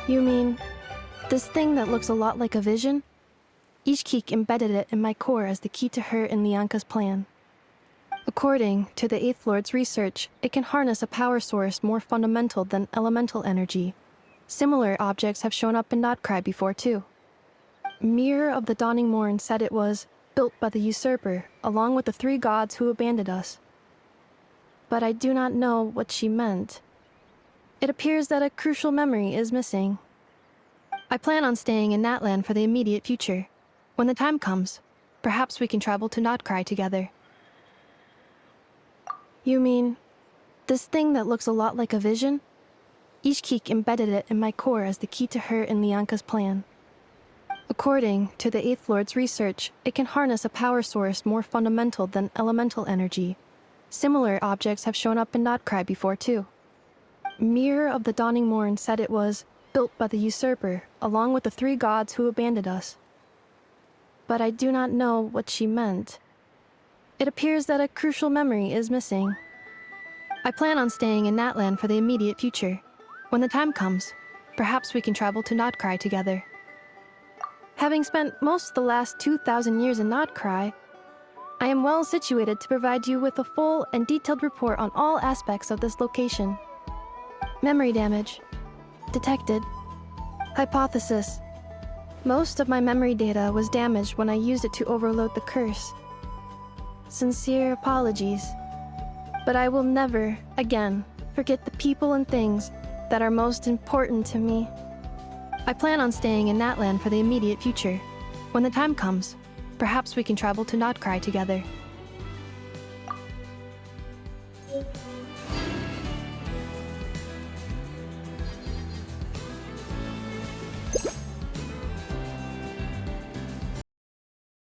You mean, this thing that looks a lot like a vision? Ishkik embedded it in my core as the key to her and Lianka's plan. According to the Eighth Lord's research, it can harness a power source more fundamental than elemental energy. Similar objects have shown up in Notcry before too. Mirror of the Dawning Morn said it was built by the usurper, along with the 3 gods who abandoned us. But I do not know what she meant. It appears that a crucial memory is missing. I plan on staying in Natlan for the immediate future. When the time comes, perhaps we can travel to Notcry together. You mean, this thing that looks a lot like a vision? Ishkik embedded it in my core as the key to her and Lianka's plan. According to the Eighth Lord's research, it can harness a power source more fundamental than elemental energy. Similar objects have shown up in Notcry before too. Mirror of the Dawning Morn said it was built by the usurper, along with the 3 gods who abandoned us. But I do not know what she meant. It appears that a crucial memory is missing. I plan on staying in Natlan for the immediate future. When the time comes, perhaps we can travel to Nodcry together. Having spent most of the last 2,000 years in Nodcry, I am well situated to provide you with a full and detailed report on all aspects of this location. Memory damage. Detected. Hypothesis. Most of my memory data was damaged when I used it to overload the curse. Sincere apologies. But I will never, again, forget the people and things that are most important to me. I plan on staying in Natlan for the immediate future. When the time comes, perhaps we can travel to Nodcry together.